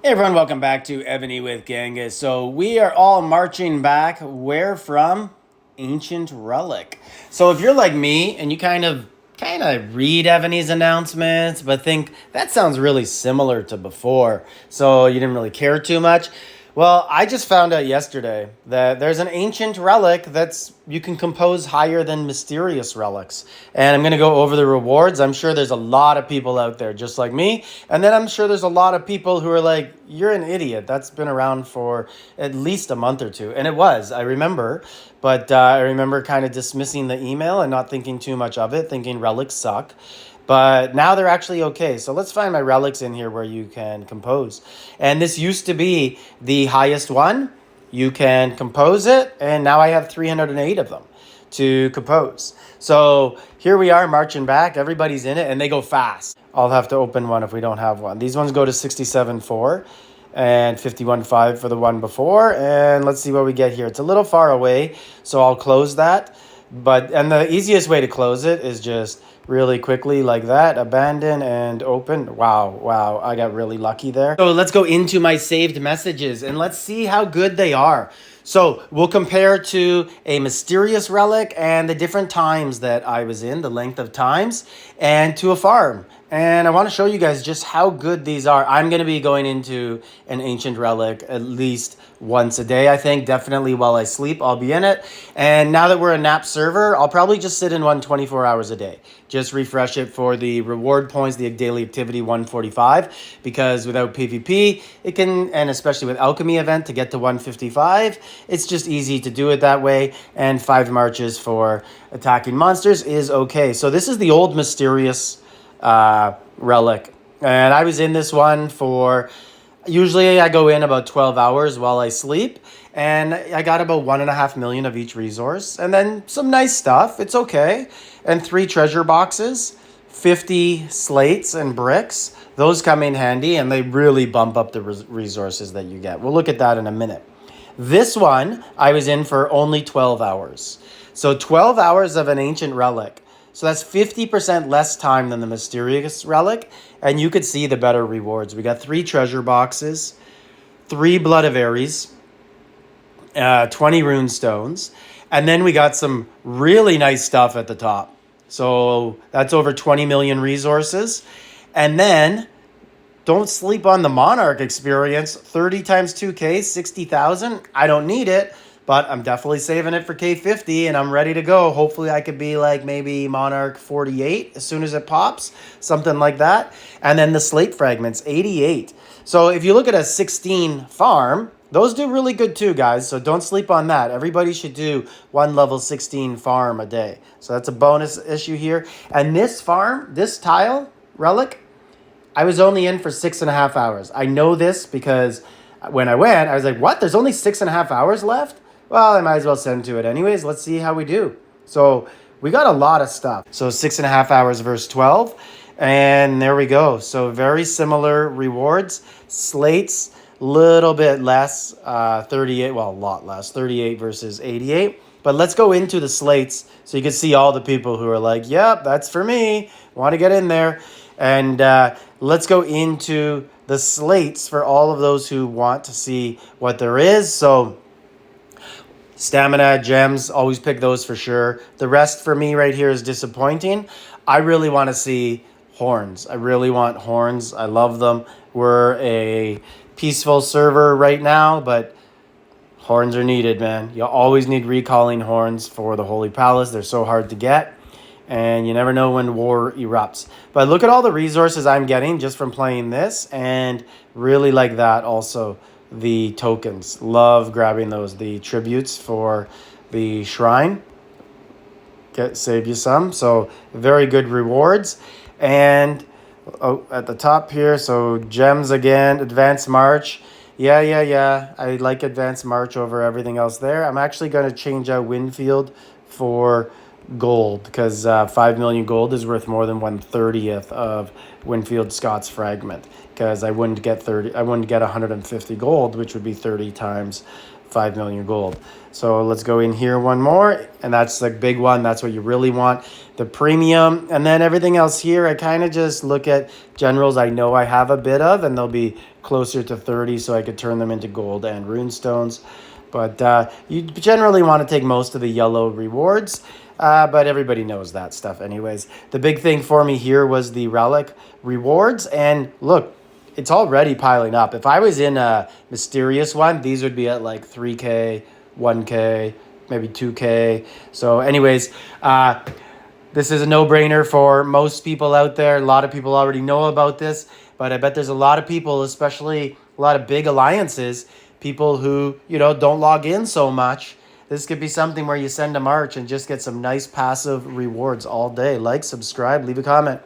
Hey everyone, welcome back to Evony with Genghis. So we are all marching back. Where from? Ancient Relic. So if you're like me and you kind of read Evany's announcements, but think that sounds really similar to before, so you didn't really care too much. Well, I just found out yesterday that there's an ancient relic that's you can compose higher than mysterious relics. And I'm going to go over the rewards. I'm sure there's a lot of people out there just like me. And then I'm sure there's a lot of people who are like, you're an idiot. That's been around for at least a month or two. And it was, I remember. But I remember kind of dismissing the email and not thinking too much of it, thinking relics suck. But now they're actually okay. So let's find my relics in here where you can compose. And this used to be the highest one. You can compose it. And now I have 308 of them to compose. So here we are marching back. Everybody's in it and they go fast. I'll have to open one if we don't have one. These ones go to 67.4 and 51.5 for the one before. And let's see what we get here. It's a little far away, so I'll close that. And the easiest way to close it is just really quickly like that, abandon and open. Wow, I got really lucky there. So let's go into my saved messages and let's see how good they are. So we'll compare to a mysterious relic and the different times that I was in, the length of times, and to a farm. And I want to show you guys just how good these are. I'm going to be going into an ancient relic at least once a day, I think. Definitely while I sleep, I'll be in it. And now that we're a nap server, I'll probably just sit in one 24 hours a day. Just refresh it for the reward points, the daily activity 145. Because without PvP, it can, and especially with alchemy event to get to 155, it's just easy to do it that way. And 5 marches for attacking monsters is okay. So this is the old mysterious relic, and I was in this one for usually I go in about 12 hours while I sleep, and I got about 1.5 million of each resource, and then some nice stuff. It's okay. And 3 treasure boxes, 50 slates and bricks. Those come in handy and they really bump up the resources that you get. We'll look at that in a minute. This one I was in for only 12 hours. So 12 hours of an ancient relic. So that's 50% less time than the mysterious relic. And you could see the better rewards. We got 3 treasure boxes, 3 blood of Ares, 20 rune stones. And then we got some really nice stuff at the top. So that's over 20 million resources. And then don't sleep on the Monarch experience. 30 times 2K, 60,000. I don't need it. But I'm definitely saving it for K50 and I'm ready to go. Hopefully I could be like maybe Monarch 48 as soon as it pops. Something like that. And then the slate fragments, 88. So if you look at a 16 farm, those do really good too, guys. So don't sleep on that. Everybody should do 1 level 16 farm a day. So that's a bonus issue here. And this farm, this tile relic, I was only in for 6.5 hours. I know this because when I went, I was like, what? There's only 6.5 hours left? Well, I might as well send to it anyways. Let's see how we do. So we got a lot of stuff. So 6.5 hours versus 12. And there we go. So very similar rewards. Slates, little bit less. 38, well, a lot less. 38 versus 88. But let's go into the slates so you can see all the people who are like, yep, that's for me. Want to get in there. And let's go into the slates for all of those who want to see what there is. So stamina, gems, always pick those for sure. The rest for me right here is disappointing. I really want to see horns. I really want horns. I love them. We're a peaceful server right now, but horns are needed, man. You always need recalling horns for the Holy Palace. They're so hard to get, and you never know when war erupts. But look at all the resources I'm getting just from playing this, and really like that also. The tokens, love grabbing those, the tributes for the shrine, save you some. So very good rewards. And at the top here, so gems again, advanced march. Yeah, I like advanced march over everything else there. I'm actually going to change out Winfield for gold because 5 million gold is worth more than 1/30th of Winfield Scott's fragment, because I wouldn't get 150 gold, which would be 30 times 5 million gold. So let's go in here one more, and that's the big one. That's what you really want, the premium. And then everything else here, I kind of just look at generals I know I have a bit of, and they'll be closer to 30, so I could turn them into gold and runestones. But you generally want to take most of the yellow rewards, but everybody knows that stuff anyways. The big thing for me here was the relic rewards, and look, it's already piling up. If I was in a mysterious one, these would be at like 3K, 1K, maybe 2K. So anyways, this is a no-brainer for most people out there. A lot of people already know about this, but I bet there's a lot of people, especially a lot of big alliances, people who, don't log in so much. This could be something where you send a march and just get some nice passive rewards all day. Like, subscribe, leave a comment.